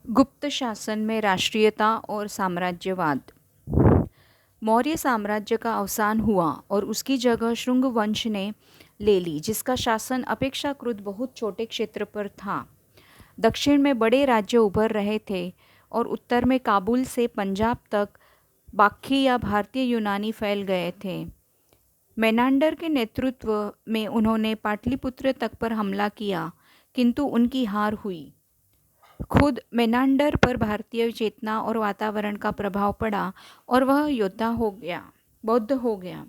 गुप्त शासन में राष्ट्रीयता और साम्राज्यवाद। मौर्य साम्राज्य का अवसान हुआ और उसकी जगह शुंग वंश ने ले ली, जिसका शासन अपेक्षाकृत बहुत छोटे क्षेत्र पर था। दक्षिण में बड़े राज्य उभर रहे थे और उत्तर में काबुल से पंजाब तक बाकी या भारतीय यूनानी फैल गए थे। मेनांडर के नेतृत्व में उन्होंने पाटलिपुत्र तक पर हमला किया, किंतु उनकी हार हुई। खुद मेनांडर पर भारतीय चेतना और वातावरण का प्रभाव पड़ा और वह योद्धा हो गया, बौद्ध हो गया।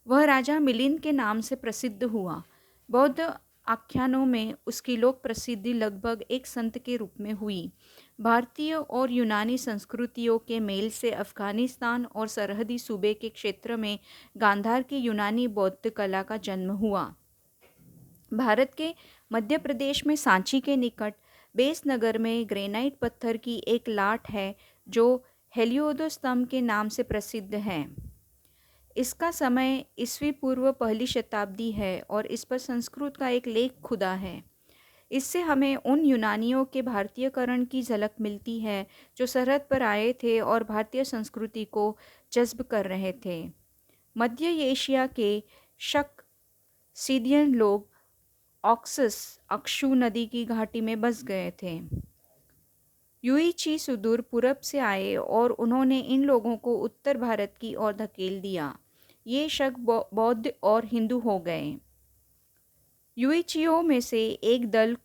वह राजा मिलिंद के नाम से प्रसिद्ध हुआ। बौद्ध आख्यानों में उसकी लोक प्रसिद्धि लगभग एक संत के रूप में हुई। भारतीय और यूनानी संस्कृतियों के मेल से अफगानिस्तान और सरहदी सूबे के क्षेत्र में गांधार की यूनानी बौद्ध कला का जन्म हुआ। भारत के मध्य प्रदेश में सांची के निकट बेस नगर में ग्रेनाइट पत्थर की एक लाट है जो हेलियोदोस स्तंभ के नाम से प्रसिद्ध है। इसका समय ईस्वी पूर्व पहली शताब्दी है और इस पर संस्कृत का एक लेख खुदा है। इससे हमें उन यूनानियों के भारतीयकरण की झलक मिलती है जो सरहद पर आए थे और भारतीय संस्कृति को जज्ब कर रहे थे। मध्य एशिया के शक सीडियन लोग ऑक्सस अक्षु नदी की घाटी में बस गए थे। युइची सुदूर पूरब से आए और उन्होंने इन लोगों को उत्तर भारत की ओर धकेल दिया। ये शक बौद्ध और हिंदू हो गए। युइचियों में से एक दल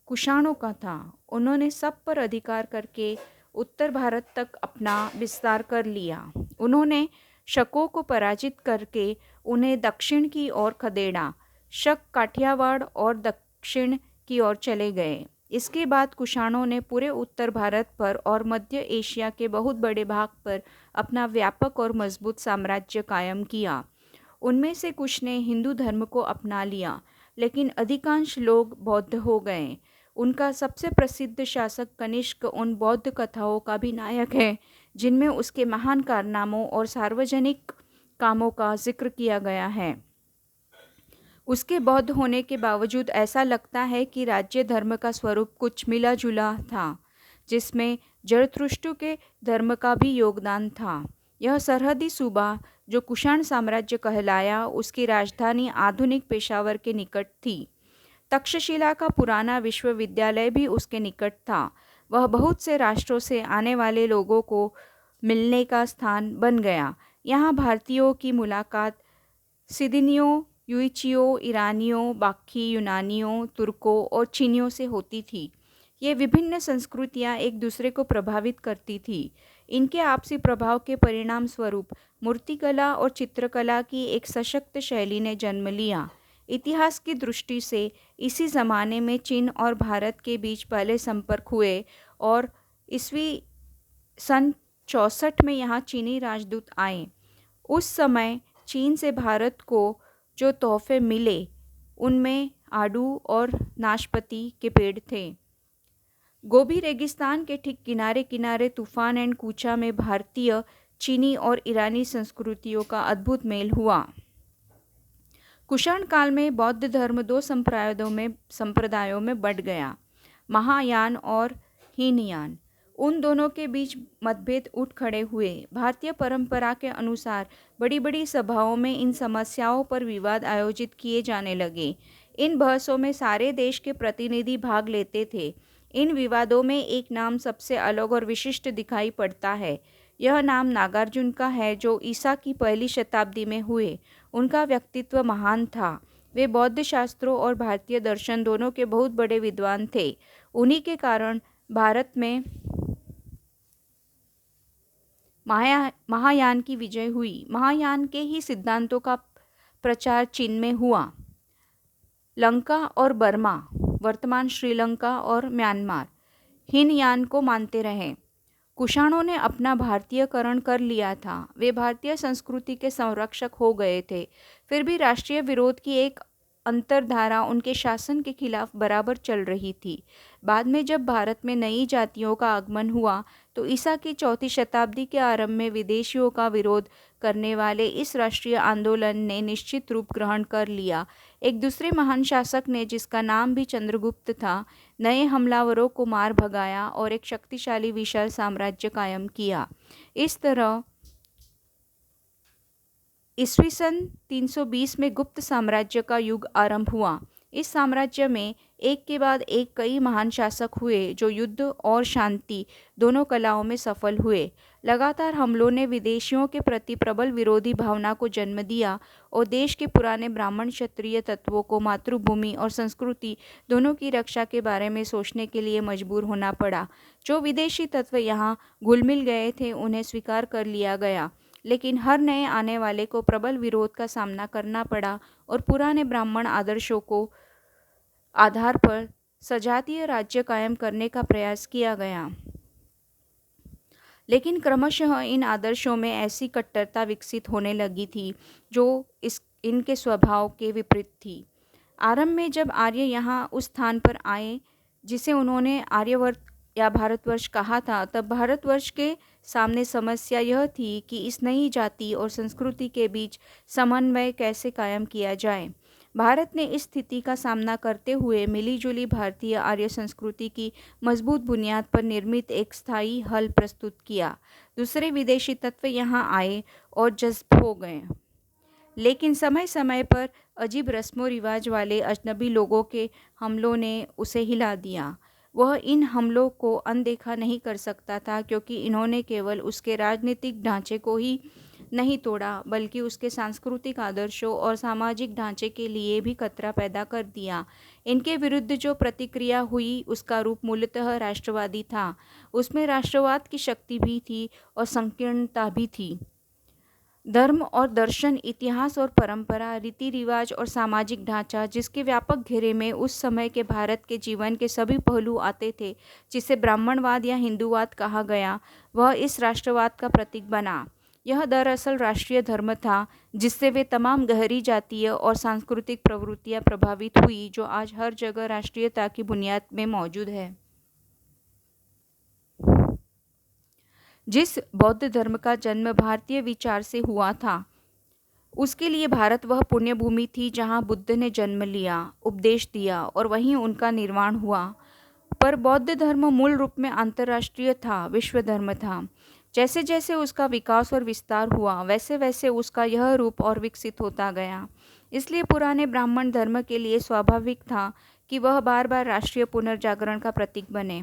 कुषाणों का था। उन्होंने सब पर अधिकार करके उत्तर भारत तक अपना विस्तार कर लिया। उन्होंने शकों को पराजित करके उन्हें दक्षिण की ओर खदेड़ा। शक काठियावाड़ और दक्षिण की ओर चले गए। इसके बाद कुषाणों ने पूरे उत्तर भारत पर और मध्य एशिया के बहुत बड़े भाग पर अपना व्यापक और मजबूत साम्राज्य कायम किया। उनमें से कुछ ने हिंदू धर्म को अपना लिया, लेकिन अधिकांश लोग बौद्ध हो गए। उनका सबसे प्रसिद्ध शासक कनिष्क उन बौद्ध कथाओं का भी नायक है जिनमें उसके महान कारनामों और सार्वजनिक कामों का जिक्र किया गया है। उसके बौद्ध होने के बावजूद ऐसा लगता है कि राज्य धर्म का स्वरूप कुछ मिला जुला था, जिसमें जरथुष्ट्र के धर्म का भी योगदान था। यह सरहदी सूबा जो कुषाण साम्राज्य कहलाया, उसकी राजधानी आधुनिक पेशावर के निकट थी। तक्षशिला का पुराना विश्वविद्यालय भी उसके निकट था। वह बहुत से राष्ट्रों से आने वाले लोगों को मिलने का स्थान बन गया। यहाँ भारतीयों की मुलाकात सिदिनियों, युइचियों, ईरानियों, बाकी यूनानियों, तुर्कों और चीनियों से होती थी। ये विभिन्न संस्कृतियाँ एक दूसरे को प्रभावित करती थी। इनके आपसी प्रभाव के परिणाम स्वरूप मूर्तिकला और चित्रकला की एक सशक्त शैली ने जन्म लिया। इतिहास की दृष्टि से इसी ज़माने में चीन और भारत के बीच पहले संपर्क हुए और ईस्वी सन 64 में यहाँ चीनी राजदूत आए। उस समय चीन से भारत को जो तोहफे मिले उनमें आड़ू और नाशपाती के पेड़ थे। गोबी रेगिस्तान के ठीक किनारे किनारे तूफान एंड कूचा में भारतीय, चीनी और ईरानी संस्कृतियों का अद्भुत मेल हुआ। कुषाण काल में बौद्ध धर्म दो संप्रदायों में बंट गया, महायान और हीनयान। उन दोनों के बीच मतभेद उठ खड़े हुए। भारतीय परंपरा के अनुसार बड़ी बड़ी सभाओं में इन समस्याओं पर विवाद आयोजित किए जाने लगे। इन बहसों में सारे देश के प्रतिनिधि भाग लेते थे। इन विवादों में एक नाम सबसे अलग और विशिष्ट दिखाई पड़ता है। यह नाम नागार्जुन का है, जो ईसा की पहली शताब्दी में हुए। उनका व्यक्तित्व महान था। वे बौद्ध शास्त्रों और भारतीय दर्शन दोनों के बहुत बड़े विद्वान थे। उन्हीं के कारण भारत में महायान की विजय हुई। महायान के ही सिद्धांतों का प्रचार चीन में हुआ। लंका और बर्मा, वर्तमान श्रीलंका और म्यांमार, हीनयान को मानते रहे। कुषाणों ने अपना भारतीयकरण कर लिया था। वे भारतीय संस्कृति के संरक्षक हो गए थे। फिर भी राष्ट्रीय विरोध की एक अंतर्धारा उनके शासन के खिलाफ बराबर चल रही थी। बाद में जब भारत में नई जातियों का आगमन हुआ तो ईसा की चौथी शताब्दी के आरंभ में विदेशियों का विरोध करने वाले इस राष्ट्रीय आंदोलन ने निश्चित रूप ग्रहण कर लिया। एक दूसरे महान शासक ने, जिसका नाम भी चंद्रगुप्त था, नए हमलावरों को मार भगाया और एक शक्तिशाली विशाल साम्राज्य कायम किया। इस तरह ईस्वी सन 320 में गुप्त साम्राज्य का युग आरंभ हुआ। इस साम्राज्य में एक के बाद एक कई महान शासक हुए जो युद्ध और शांति दोनों कलाओं में सफल हुए। लगातार हमलों ने विदेशियों के प्रति प्रबल विरोधी भावना को जन्म दिया और देश के पुराने ब्राह्मण क्षत्रिय तत्वों को मातृभूमि और संस्कृति दोनों की रक्षा के बारे में सोचने के लिए मजबूर होना पड़ा। जो विदेशी तत्व यहाँ घुल मिल गए थे उन्हें स्वीकार कर लिया गया, लेकिन हर नए आने वाले को प्रबल विरोध का सामना करना पड़ा और पुराने ब्राह्मण आदर्शों को आधार पर सजातीय राज्य कायम करने का प्रयास किया गया। लेकिन क्रमशः इन आदर्शों में ऐसी कट्टरता विकसित होने लगी थी जो इनके स्वभाव के विपरीत थी। आरंभ में जब आर्य यहाँ उस स्थान पर आए जिसे उन्होंने आर्यवर्त या भारतवर्ष कहा था, तब भारतवर्ष के सामने समस्या यह थी कि इस नई जाति और संस्कृति के बीच समन्वय कैसे कायम किया जाए। भारत ने इस स्थिति का सामना करते हुए मिलीजुली भारतीय आर्य संस्कृति की मजबूत बुनियाद पर निर्मित एक स्थायी हल प्रस्तुत किया। दूसरे विदेशी तत्व यहाँ आए और जज्ब हो गए, लेकिन समय समय पर अजीब रस्मों रिवाज वाले अजनबी लोगों के हमलों ने उसे हिला दिया। वह इन हमलों को अनदेखा नहीं कर सकता था, क्योंकि इन्होंने केवल उसके राजनीतिक ढांचे को ही नहीं तोड़ा बल्कि उसके सांस्कृतिक आदर्शों और सामाजिक ढांचे के लिए भी खतरा पैदा कर दिया। इनके विरुद्ध जो प्रतिक्रिया हुई उसका रूप मूलतः राष्ट्रवादी था। उसमें राष्ट्रवाद की शक्ति भी थी और संकीर्णता भी थी। धर्म और दर्शन, इतिहास और परंपरा, रीति रिवाज और सामाजिक ढांचा, जिसके व्यापक घेरे में उस समय के भारत के जीवन के सभी पहलू आते थे, जिसे ब्राह्मणवाद या हिंदूवाद कहा गया, वह इस राष्ट्रवाद का प्रतीक बना। यह दरअसल राष्ट्रीय धर्म था जिससे वे तमाम गहरी जातीय और सांस्कृतिक प्रवृत्तियां प्रभावित हुई जो आज हर जगह राष्ट्रीयता की बुनियाद में मौजूद है। जिस बौद्ध धर्म का जन्म भारतीय विचार से हुआ था, उसके लिए भारत वह पुण्य भूमि थी जहाँ बुद्ध ने जन्म लिया, उपदेश दिया और वहीं उनका निर्वाण हुआ। पर बौद्ध धर्म मूल रूप में अंतर्राष्ट्रीय था, विश्व धर्म था। जैसे जैसे उसका विकास और विस्तार हुआ, वैसे वैसे उसका यह रूप और विकसित होता गया। इसलिए पुराने ब्राह्मण धर्म के लिए स्वाभाविक था कि वह बार बार राष्ट्रीय पुनर्जागरण का प्रतीक बने।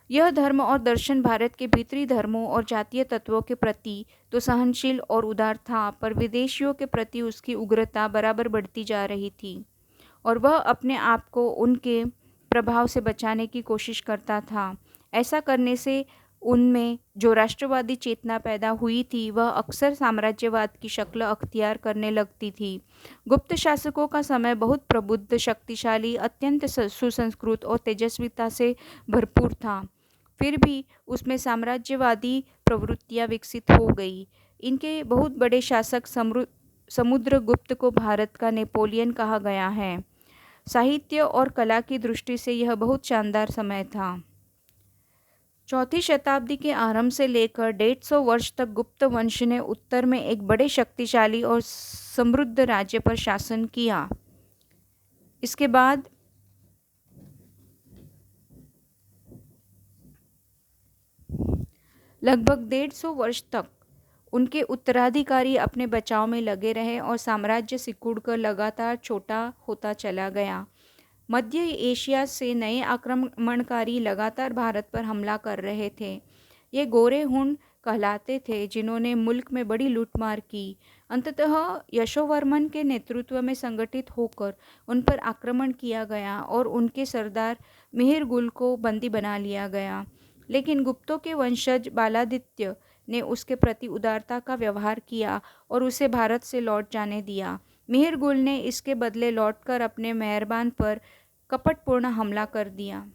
यह धर्म और दर्शन भारत के भीतरी धर्मों और जातीय तत्वों के प्रति तो सहनशील और उदार था, पर विदेशियों के प्रति उसकी उग्रता बराबर बढ़ती जा रही थी और वह अपने आप को उनके प्रभाव से बचाने की कोशिश करता था। ऐसा करने से उनमें जो राष्ट्रवादी चेतना पैदा हुई थी वह अक्सर साम्राज्यवाद की शक्ल अख्तियार करने लगती थी। गुप्त शासकों का समय बहुत प्रबुद्ध, शक्तिशाली, अत्यंत सुसंस्कृत और तेजस्विता से भरपूर था। फिर भी उसमें साम्राज्यवादी प्रवृत्तियां विकसित हो गई। इनके बहुत बड़े शासक समुद्रगुप्त को भारत का नेपोलियन कहा गया है। साहित्य और कला की दृष्टि से यह बहुत शानदार समय था। चौथी शताब्दी के आरंभ से लेकर 150 वर्ष तक गुप्त वंश ने उत्तर में एक बड़े शक्तिशाली और समृद्ध राज्य पर शासन किया। इसके बाद लगभग 150 वर्ष तक उनके उत्तराधिकारी अपने बचाव में लगे रहे और साम्राज्य सिकुड़कर लगातार छोटा होता चला गया। मध्य एशिया से नए आक्रमणकारी लगातार भारत पर हमला कर रहे थे। ये गोरे हुन कहलाते थे जिन्होंने मुल्क में बड़ी लूटमार की। अंततः यशोवर्मन के नेतृत्व में संगठित होकर उन पर आक्रमण किया गया और उनके सरदार मिहिर गुल को बंदी बना लिया गया। लेकिन गुप्तों के वंशज बालादित्य ने उसके प्रति उदारता का व्यवहार किया और उसे भारत से लौट जाने दिया। मिहिर गुल ने इसके बदले लौटकर अपने मेहरबान पर कपटपूर्ण हमला कर दिया।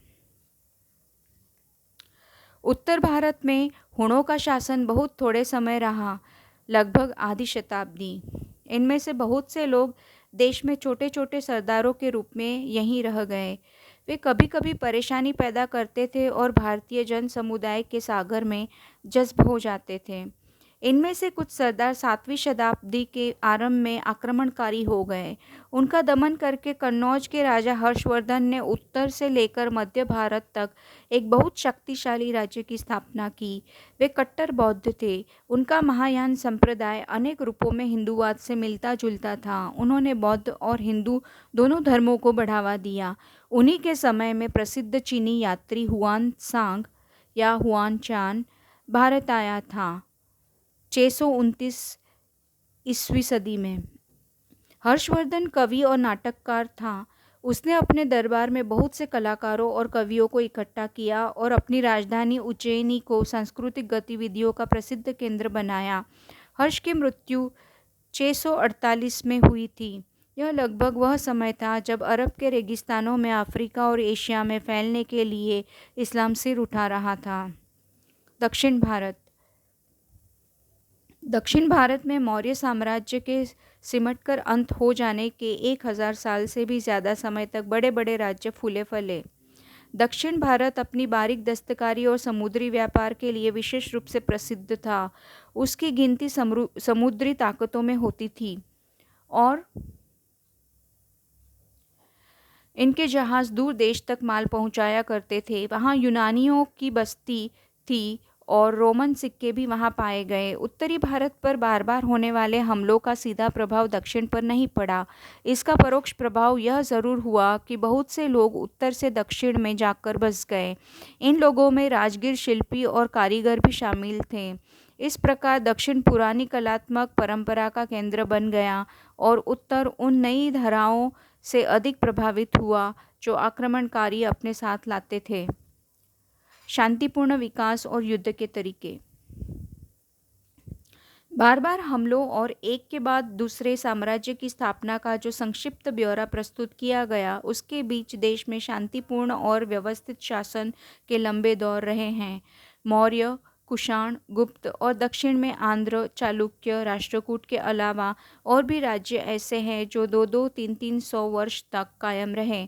उत्तर भारत में हुणों का शासन बहुत थोड़े समय रहा, लगभग आधी शताब्दी। इनमें से बहुत से लोग देश में छोटे छोटे सरदारों के रूप में यहीं रह गए। वे कभी कभी परेशानी पैदा करते थे और भारतीय जन समुदाय के सागर में जज्ब हो जाते थे। इनमें से कुछ सरदार 7वीं शताब्दी के आरंभ में आक्रमणकारी हो गए। उनका दमन करके कन्नौज के राजा हर्षवर्धन ने उत्तर से लेकर मध्य भारत तक एक बहुत शक्तिशाली राज्य की स्थापना की। वे कट्टर बौद्ध थे। उनका महायान संप्रदाय अनेक रूपों में हिंदूवाद से मिलता जुलता था। उन्होंने बौद्ध और हिंदू दोनों धर्मों को बढ़ावा दिया। उन्हीं के समय में प्रसिद्ध चीनी यात्री हुआन त्सांग या हुआन चान भारत आया था 629 ईस्वी सदी में। हर्षवर्धन कवि और नाटककार था। उसने अपने दरबार में बहुत से कलाकारों और कवियों को इकट्ठा किया और अपनी राजधानी उज्जैनी को सांस्कृतिक गतिविधियों का प्रसिद्ध केंद्र बनाया। हर्ष की मृत्यु 648 में हुई थी। यह लगभग वह समय था जब अरब के रेगिस्तानों में अफ्रीका और एशिया में फैलने के लिए इस्लाम सिर उठा रहा था। दक्षिण भारत दक्षिण भारत में मौर्य साम्राज्य के सिमटकर अंत हो जाने के 1000 साल से भी ज़्यादा समय तक बड़े बड़े राज्य फूले फले। दक्षिण भारत अपनी बारीक दस्तकारी और समुद्री व्यापार के लिए विशेष रूप से प्रसिद्ध था। उसकी गिनती समुद्री ताकतों में होती थी और इनके जहाज दूर देश तक माल पहुंचाया करते थे। वहाँ यूनानियों की बस्ती थी और रोमन सिक्के भी वहां पाए गए। उत्तरी भारत पर बार बार होने वाले हमलों का सीधा प्रभाव दक्षिण पर नहीं पड़ा। इसका परोक्ष प्रभाव यह ज़रूर हुआ कि बहुत से लोग उत्तर से दक्षिण में जाकर बस गए। इन लोगों में राजगीर शिल्पी और कारीगर भी शामिल थे। इस प्रकार दक्षिण पुरानी कलात्मक परंपरा का केंद्र बन गया और उत्तर उन नई धाराओं से अधिक प्रभावित हुआ जो आक्रमणकारी अपने साथ लाते थे। शांतिपूर्ण विकास और युद्ध के तरीके। बार बार हमलों और एक के बाद दूसरे साम्राज्य की स्थापना का जो संक्षिप्त ब्यौरा प्रस्तुत किया गया, उसके बीच देश में शांतिपूर्ण और व्यवस्थित शासन के लंबे दौर रहे हैं। मौर्य, कुषाण, गुप्त और दक्षिण में आंध्र, चालुक्य, राष्ट्रकूट के अलावा और भी राज्य ऐसे हैं जो 200, 300 वर्ष तक कायम रहे।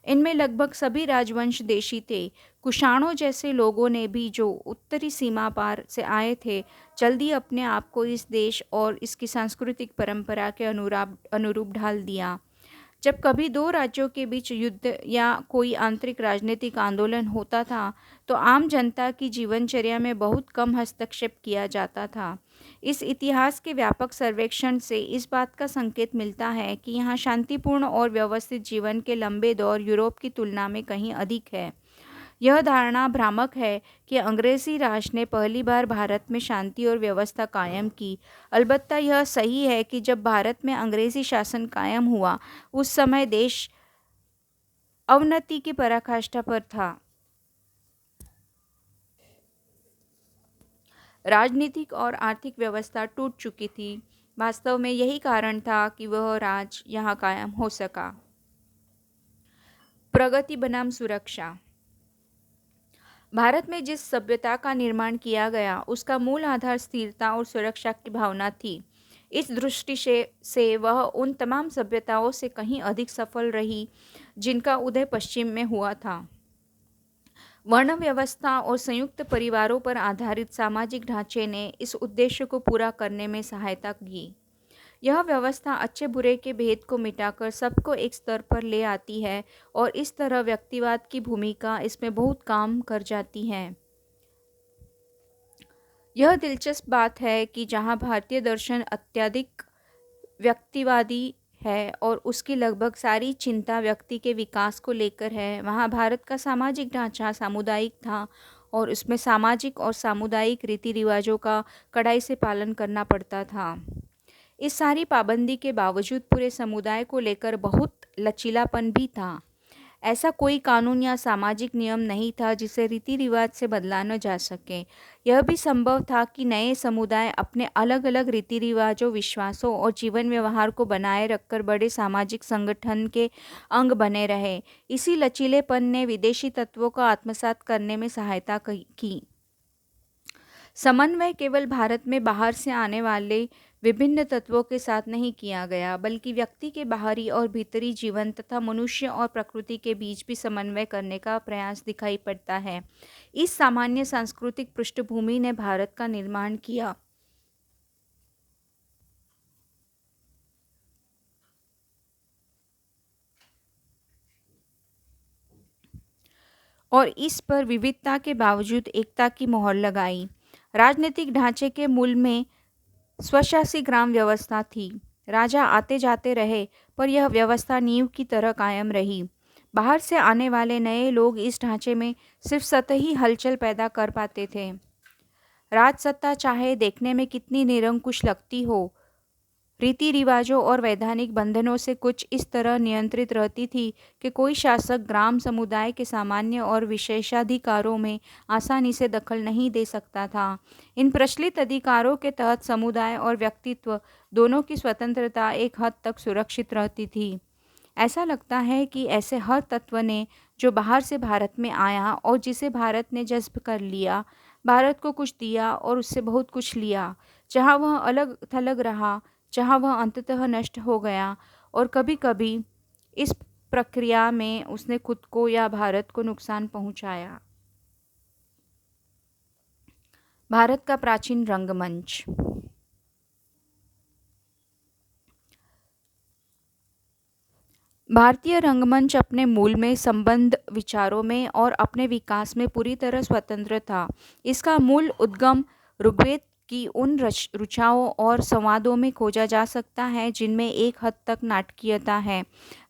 इनमें लगभग सभी राजवंश देशी थे। कुषाणों जैसे लोगों ने भी, जो उत्तरी सीमा पार से आए थे, जल्दी अपने आप को इस देश और इसकी सांस्कृतिक परंपरा के अनुरूप ढाल दिया। जब कभी दो राज्यों के बीच युद्ध या कोई आंतरिक राजनीतिक आंदोलन होता था तो आम जनता की जीवनचर्या में बहुत कम हस्तक्षेप किया जाता था। इस इतिहास के व्यापक सर्वेक्षण से इस बात का संकेत मिलता है कि यहाँ शांतिपूर्ण और व्यवस्थित जीवन के लंबे दौर यूरोप की तुलना में कहीं अधिक है। यह धारणा भ्रामक है कि अंग्रेजी राज ने पहली बार भारत में शांति और व्यवस्था कायम की। अलबत्ता यह सही है कि जब भारत में अंग्रेजी शासन कायम हुआ उस समय देश अवनति की पराकाष्ठा पर था। राजनीतिक और आर्थिक व्यवस्था टूट चुकी थी। वास्तव में यही कारण था कि वह राज यहाँ कायम हो सका। प्रगति बनाम सुरक्षा। भारत में जिस सभ्यता का निर्माण किया गया उसका मूल आधार स्थिरता और सुरक्षा की भावना थी। इस दृष्टि से वह उन तमाम सभ्यताओं से कहीं अधिक सफल रही जिनका उदय पश्चिम में हुआ था। वर्ण व्यवस्था और संयुक्त परिवारों पर आधारित सामाजिक ढांचे ने इस उद्देश्य को पूरा करने में सहायता की। यह व्यवस्था अच्छे बुरे के भेद को मिटाकर सबको एक स्तर पर ले आती है और इस तरह व्यक्तिवाद की भूमिका इसमें बहुत काम कर जाती है। यह दिलचस्प बात है कि जहाँ भारतीय दर्शन अत्यधिक व्यक्तिवादी है और उसकी लगभग सारी चिंता व्यक्ति के विकास को लेकर है, वहाँ भारत का सामाजिक ढांचा सामुदायिक था और उसमें सामाजिक और सामुदायिक रीति रिवाजों का कड़ाई से पालन करना पड़ता था। इस सारी पाबंदी के बावजूद पूरे समुदाय को लेकर बहुत लचीलापन भी था। ऐसा कोई कानून या सामाजिक नियम नहीं था जिसे रीति रिवाज से बदला न जा सके। यह भी संभव था कि नए समुदाय अपने अलग अलग रीति रिवाजों, विश्वासों और जीवन व्यवहार को बनाए रखकर बड़े सामाजिक संगठन के अंग बने रहे। इसी लचीलेपन ने विदेशी तत्वों को आत्मसात करने में सहायता की। समन्वय केवल भारत में बाहर से आने वाले विभिन्न तत्वों के साथ नहीं किया गया, बल्कि व्यक्ति के बाहरी और भीतरी जीवन तथा मनुष्य और प्रकृति के बीच भी समन्वय करने का प्रयास दिखाई पड़ता है। इस सामान्य सांस्कृतिक पृष्ठभूमि ने भारत का निर्माण किया और इस पर विविधता के बावजूद एकता की मोहर लगाई। राजनीतिक ढांचे के मूल में स्वशासी ग्राम व्यवस्था थी। राजा आते जाते रहे, पर यह व्यवस्था नींव की तरह कायम रही। बाहर से आने वाले नए लोग इस ढांचे में सिर्फ सतही हलचल पैदा कर पाते थे। राजसत्ता चाहे देखने में कितनी निरंकुश लगती हो, रीति रिवाजों और वैधानिक बंधनों से कुछ इस तरह नियंत्रित रहती थी कि कोई शासक ग्राम समुदाय के सामान्य और विशेषाधिकारों में आसानी से दखल नहीं दे सकता था। इन प्रचलित अधिकारों के तहत समुदाय और व्यक्तित्व दोनों की स्वतंत्रता एक हद तक सुरक्षित रहती थी। ऐसा लगता है कि ऐसे हर तत्व ने जो बाहर से भारत में आया और जिसे भारत ने जज़्ब कर लिया, भारत को कुछ दिया और उससे बहुत कुछ लिया। जहाँ वह अलग थलग रहा, जहाँ वह अंततः नष्ट हो गया, और कभी-कभी इस प्रक्रिया में उसने खुद को या भारत को नुकसान पहुंचाया। भारत का प्राचीन रंगमंच। भारतीय रंगमंच अपने मूल में, संबंध, विचारों में और अपने विकास में पूरी तरह स्वतंत्र था। इसका मूल उद्गम ऋग्वेद की उन ऋचाओं और संवादों में खोजा जा सकता है जिनमें एक हद तक नाटकीयता है।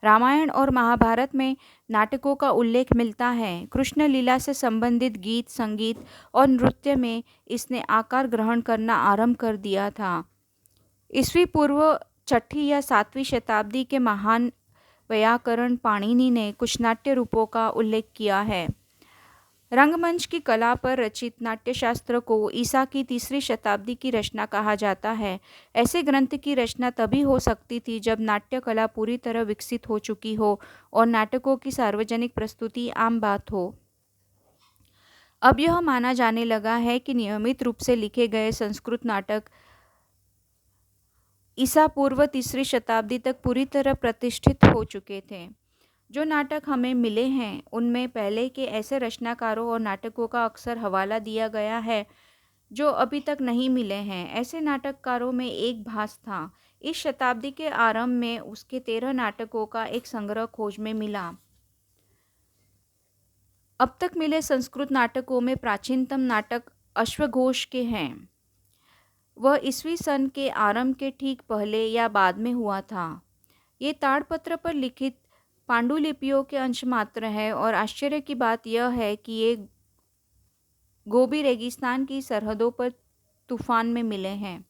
रामायण और महाभारत में नाटकों का उल्लेख मिलता है। कृष्ण लीला से संबंधित गीत, संगीत और नृत्य में इसने आकार ग्रहण करना आरंभ कर दिया था। ईस्वी पूर्व 6ठी या 7वीं शताब्दी के महान वैयाकरण पाणिनि ने कुछ नाट्य रूपों का उल्लेख किया है। रंगमंच की कला पर रचित नाट्यशास्त्र को ईसा की 3री शताब्दी की रचना कहा जाता है। ऐसे ग्रंथ की रचना तभी हो सकती थी जब नाट्य कला पूरी तरह विकसित हो चुकी हो और नाटकों की सार्वजनिक प्रस्तुति आम बात हो। अब यह माना जाने लगा है कि नियमित रूप से लिखे गए संस्कृत नाटक ईसा पूर्व 3री शताब्दी तक पूरी तरह प्रतिष्ठित हो चुके थे। जो नाटक हमें मिले हैं उनमें पहले के ऐसे रचनाकारों और नाटकों का अक्सर हवाला दिया गया है जो अभी तक नहीं मिले हैं। ऐसे नाटककारों में एक भास था। इस शताब्दी के आरंभ में उसके 13 नाटकों का एक संग्रह खोज में मिला। अब तक मिले संस्कृत नाटकों में प्राचीनतम नाटक अश्वघोष के हैं। वह ईस्वी सन के आरंभ के ठीक पहले या बाद में हुआ था। ये ताड़पत्र पर लिखित पांडुलिपियों के अंश मात्र है और आश्चर्य की बात यह है कि ये गोबी रेगिस्तान की सरहदों पर तूफान में मिले हैं।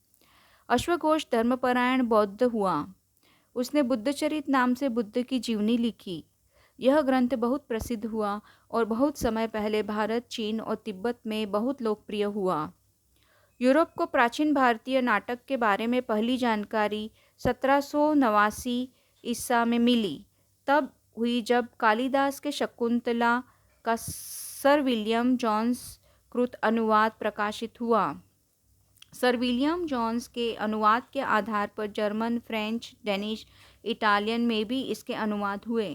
अश्वघोष धर्मपरायण बौद्ध हुआ। उसने बुद्धचरित नाम से बुद्ध की जीवनी लिखी। यह ग्रंथ बहुत प्रसिद्ध हुआ और बहुत समय पहले भारत, चीन और तिब्बत में बहुत लोकप्रिय हुआ। यूरोप को प्राचीन भारतीय नाटक के बारे में पहली जानकारी 1789 ईसा में मिली। तब हुई जब कालिदास के शकुंतला का सर विलियम जोन्स कृत अनुवाद प्रकाशित हुआ। सर विलियम जोन्स के अनुवाद के आधार पर जर्मन, फ्रेंच, डेनिश, इटालियन में भी इसके अनुवाद हुए।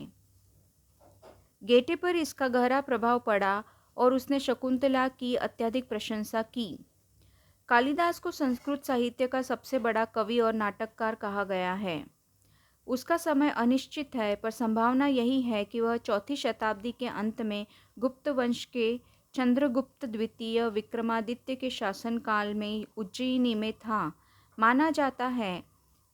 गेटे पर इसका गहरा प्रभाव पड़ा और उसने शकुंतला की अत्यधिक प्रशंसा की। कालिदास को संस्कृत साहित्य का सबसे बड़ा कवि और नाटककार कहा गया है। उसका समय अनिश्चित है, पर संभावना यही है कि वह 4ठी शताब्दी के अंत में गुप्त वंश के चंद्रगुप्त द्वितीय विक्रमादित्य के शासनकाल में उज्जयिनी में था। माना जाता है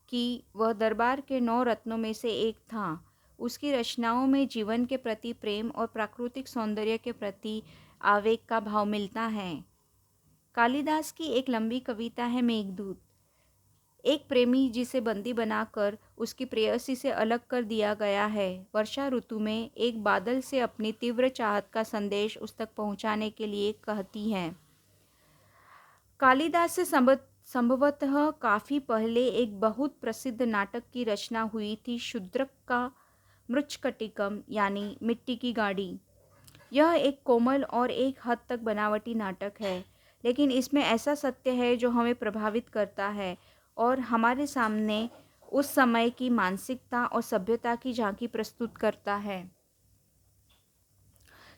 कि वह दरबार के 9 रत्नों में से एक था। उसकी रचनाओं में जीवन के प्रति प्रेम और प्राकृतिक सौंदर्य के प्रति आवेग का भाव मिलता है। कालिदास की एक लंबी कविता है मेघदूत। एक प्रेमी जिसे बंदी बनाकर उसकी प्रेयसी से अलग कर दिया गया है, वर्षा ऋतु में एक बादल से अपनी तीव्र चाहत का संदेश उस तक पहुंचाने के लिए कहती है। कालिदास से संभवतः काफ़ी पहले एक बहुत प्रसिद्ध नाटक की रचना हुई थी, शूद्रक का मृच्छकटिकम यानी मिट्टी की गाड़ी। यह एक कोमल और एक हद तक बनावटी नाटक है, लेकिन इसमें ऐसा सत्य है जो हमें प्रभावित करता है और हमारे सामने उस समय की मानसिकता और सभ्यता की झांकी प्रस्तुत करता है।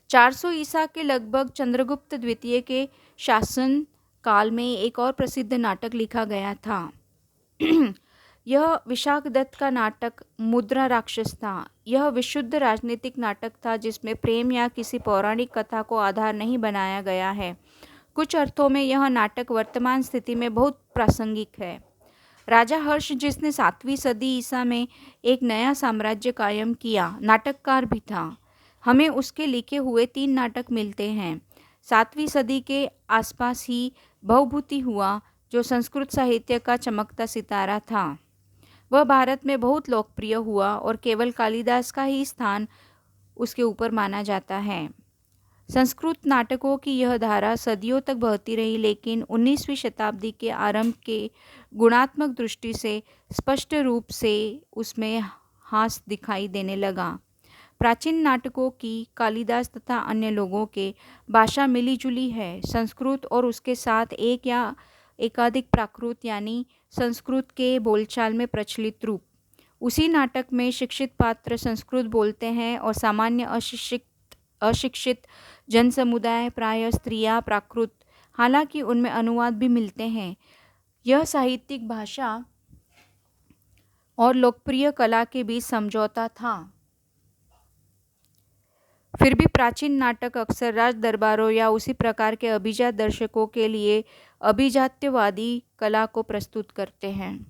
400 ईसा के लगभग चंद्रगुप्त द्वितीय के शासन काल में एक और प्रसिद्ध नाटक लिखा गया था। यह विशाखदत्त का नाटक मुद्रा राक्षस था। यह विशुद्ध राजनीतिक नाटक था जिसमें प्रेम या किसी पौराणिक कथा को आधार नहीं बनाया गया है। कुछ अर्थों में यह नाटक वर्तमान स्थिति में बहुत प्रासंगिक है। राजा हर्ष, जिसने 7वीं सदी ईसा में एक नया साम्राज्य कायम किया, नाटककार भी था। हमें उसके लिखे हुए 3 नाटक मिलते हैं। 7वीं सदी के आसपास ही भवभूति हुआ, जो संस्कृत साहित्य का चमकता सितारा था। वह भारत में बहुत लोकप्रिय हुआ और केवल कालिदास का ही स्थान उसके ऊपर माना जाता है। संस्कृत नाटकों की यह धारा सदियों तक बहती रही, लेकिन 19वीं शताब्दी के आरंभ के गुणात्मक दृष्टि से स्पष्ट रूप से उसमें हास दिखाई देने लगा। प्राचीन नाटकों की कालिदास तथा अन्य लोगों के भाषा मिली-जुली है। संस्कृत और उसके साथ एक या एकाधिक प्राकृत यानी संस्कृत के बोलचाल में प्रचलित रूप। उसी नाटक में शिक्षित पात्र संस्कृत बोलते हैं और सामान्य अशिक्षित जनसमुदाय, प्रायः स्त्रियां, प्राकृत। हालांकि उनमें अनुवाद भी मिलते हैं। यह साहित्यिक भाषा और लोकप्रिय कला के बीच समझौता था। फिर भी प्राचीन नाटक अक्सर राज दरबारों या उसी प्रकार के अभिजात दर्शकों के लिए अभिजात्यवादी कला को प्रस्तुत करते हैं।